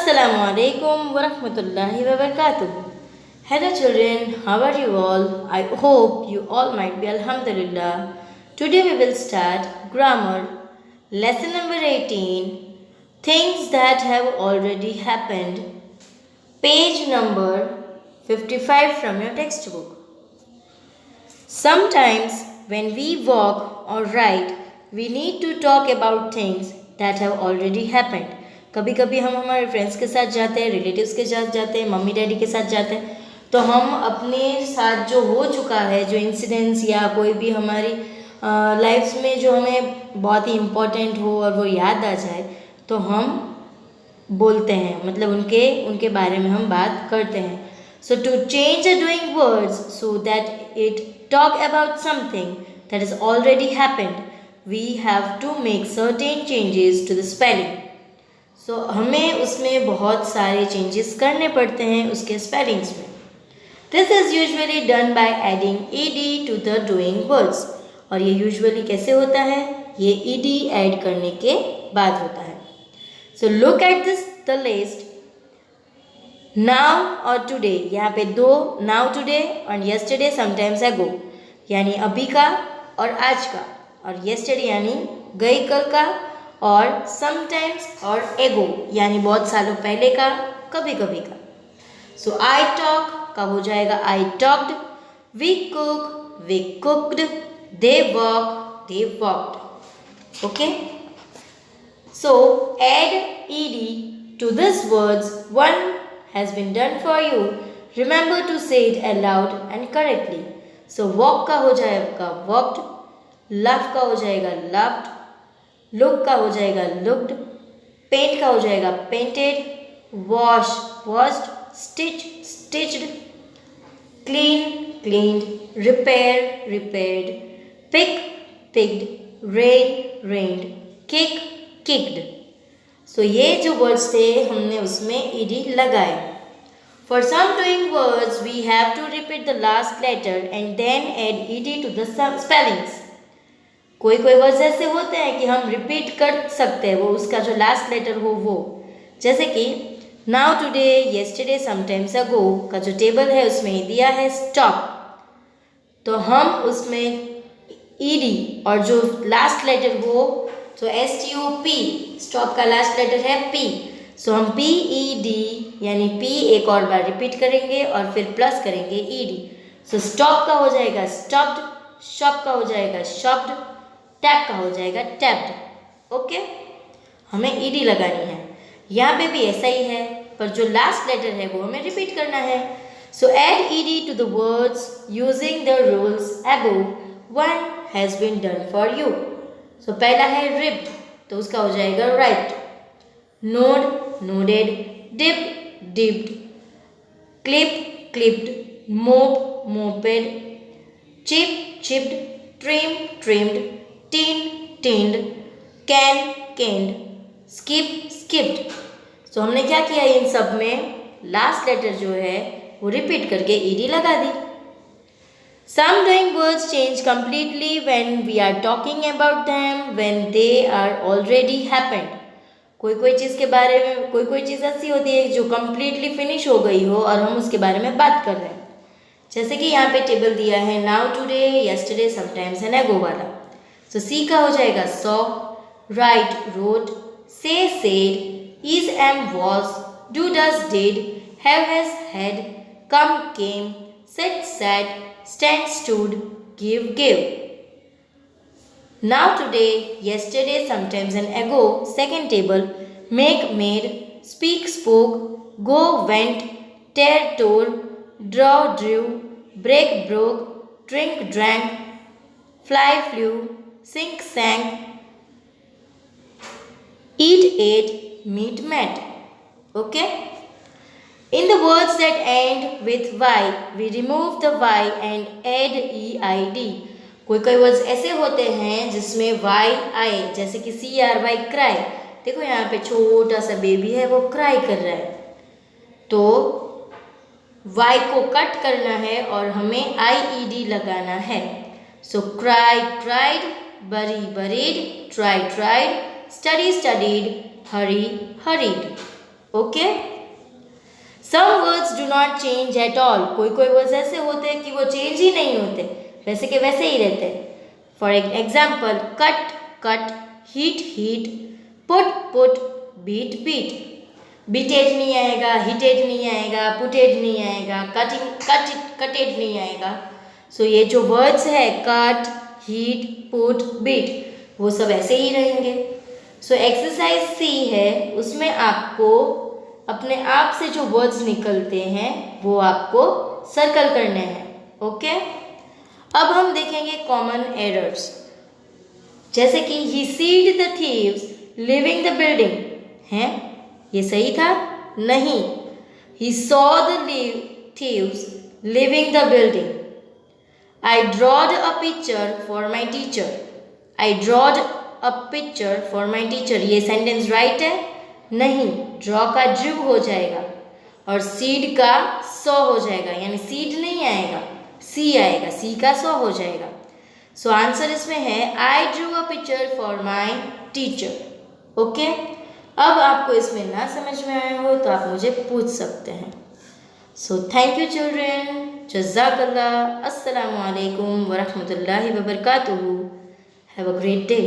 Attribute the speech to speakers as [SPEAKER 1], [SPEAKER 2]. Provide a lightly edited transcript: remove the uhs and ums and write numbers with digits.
[SPEAKER 1] Assalamu alaikum wa rahmatullahi wa barakatuh. Hello children, how are you all? I hope you all might be alhamdulillah. Today we will start grammar. Lesson number 18. Things that have already happened. Page number 55 from your textbook. Sometimes when we walk or write, we need to talk about things that have already happened. कभी कभी हम हमारे friends के साथ जाते हैं, relatives के साथ जाते हैं, मम्मी डैडी के साथ जाते हैं, तो हम अपने साथ जो हो चुका है, जो इंसिडेंट्स या कोई भी हमारी लाइफ्स में जो हमें बहुत ही इम्पोर्टेंट हो और वो याद आ जाए, तो हम बोलते हैं, मतलब उनके बारे में हम बात करते हैं. So to change the doing words so that it talk about something that has already happened, we have to make certain changes to the spelling. So हमें उसमें बहुत सारे चेंजेस करने पड़ते हैं उसके स्पेलिंग्स में. This is usually done by adding ed to the doing words. और ये यूजुअली कैसे होता है? ये ed ऐड करने के बाद होता है. So look at the list. Now और today, यहाँ पे दो now today और yesterday sometimes ago, यानी अभी का और आज का, और yesterday यानी गई कल का, और समटाइम्स और एगो यानी बहुत सालों पहले का, कभी कभी का. सो आई टॉक का हो जाएगा I talked, we cook we cooked, they walk they walked. Okay, so add ED to this words. One has been done for you. Remember to say it aloud and correctly. So walk का हो जाएगा walked, love का हो जाएगा loved, look का हो जाएगा looked, paint का हो जाएगा painted, wash washed, stitch stitched, clean cleaned, repair repaired, pick picked, rain rained, kick kicked. So ये जो वर्ड्स थे हमने उसमें ईडी लगाए. For some doing words we have to repeat the last letter and then add ED to the spellings. कोई words ऐसे होते हैं कि हम रिपीट कर सकते हैं, वो उसका जो लास्ट लेटर हो वो. जैसे कि नाउ टुडे, येस्टरडे, समटाइम्स अगो का जो टेबल है उसमें दिया है स्टॉप, तो हम उसमें ईडी और जो लास्ट लेटर हो, तो STOP, स्टॉप का लास्ट लेटर है P, सो हम PED यानी P एक और बार रिपीट करेंगे और फिर प्लस करेंगे ईडी. सो स्टॉप का हो जाएगा स्टॉप्ड, शॉप का हो जाएगा शॉप्ड, टैप का हो जाएगा टैप्ड. ओके, हमें ईडी लगानी है. यहाँ पे भी ऐसा ही है, पर जो लास्ट लेटर है वो हमें रिपीट करना है. So add ED to the words using the rules above. One has been done for you. So पहला है रिप्ड, तो उसका हो जाएगा right. Nod nodded, dip dipped, clip clipped, mop mopped, chip chipped, trim trimmed, tin tinned, can canned, skip skipped. So हमने क्या किया, इन सब में लास्ट लेटर जो है वो रिपीट करके ईडी लगा दी. Some doing words change completely when we are talking about them when they are already happened. कोई चीज़ के बारे में कोई चीज़ ऐसी होती है जो कंप्लीटली फिनिश हो गई हो और हम उसके बारे में बात कर रहे हैं. जैसे कि यहाँ पे टेबल दिया है now today, yesterday, sometimes and ago वाला. सो सी का हो जाएगा saw, write wrote, say said, is am was, do does did, have has had, come came, sit sat, stand stood, give give. Now today, yesterday, sometimes and ago second table. Make made, speak spoke, go went, tear tore, draw drew, break broke, drink drank, fly flew, sink sank, eat ate, meet met. Okay? In the words that end with Y, we remove the Y and add EID. कोई words ऐसे होते हैं जिसमें Y आए, जैसे कि CRY cry. देखो यहाँ पे छोटा सा बेबी है, वो क्राई कर रहा है, तो Y को कट करना है और हमें IED लगाना है. So cry cried, bury buried, try tried, study studied, hurry hurried. Okay. Some words do not change at all, कोई कोई वर्ड्स ऐसे होते हैं कि वो चेंज ही नहीं होते, वैसे के वैसे ही रहते हैं। For example, cut cut, heat heat, put put, beat beat. Beated नहीं आएगा, हीटेड नहीं आएगा, पुटेड नहीं आएगा, कटेड नहीं आएगा। सो ये जो वर्ड्स है कट, हीट, पुट, बीट, वो सब ऐसे ही रहेंगे। सो एक्सरसाइज सी है, उसमें आपको अपने आप से जो वर्ड्स निकलते हैं वो आपको सर्कल करने हैं। ओके। अब हम देखेंगे कॉमन एरर्स, जैसे कि he seed the thieves leaving the building, हैं ये सही था? नहीं। He saw the thieves leaving the building. I drawed a picture for my teacher, I drawed a picture for my teacher, ये सेंटेंस राइट है? नहीं, ड्रॉ का Drew हो जाएगा और सीड का सॉ हो जाएगा, यानी सीड नहीं आएगा, सी आएगा, सी का सॉ हो जाएगा। सो आंसर इसमें है I drew a picture for my teacher. Okay. अब आपको इसमें ना समझ में आया हो तो आप मुझे पूछ सकते हैं। सो थैंक यू चिल्ड्रेन, जज़ाकल्लाह, अस्सलामु अलैकुम व रहमतुल्लाहि व बरकातुहू। Have a great day.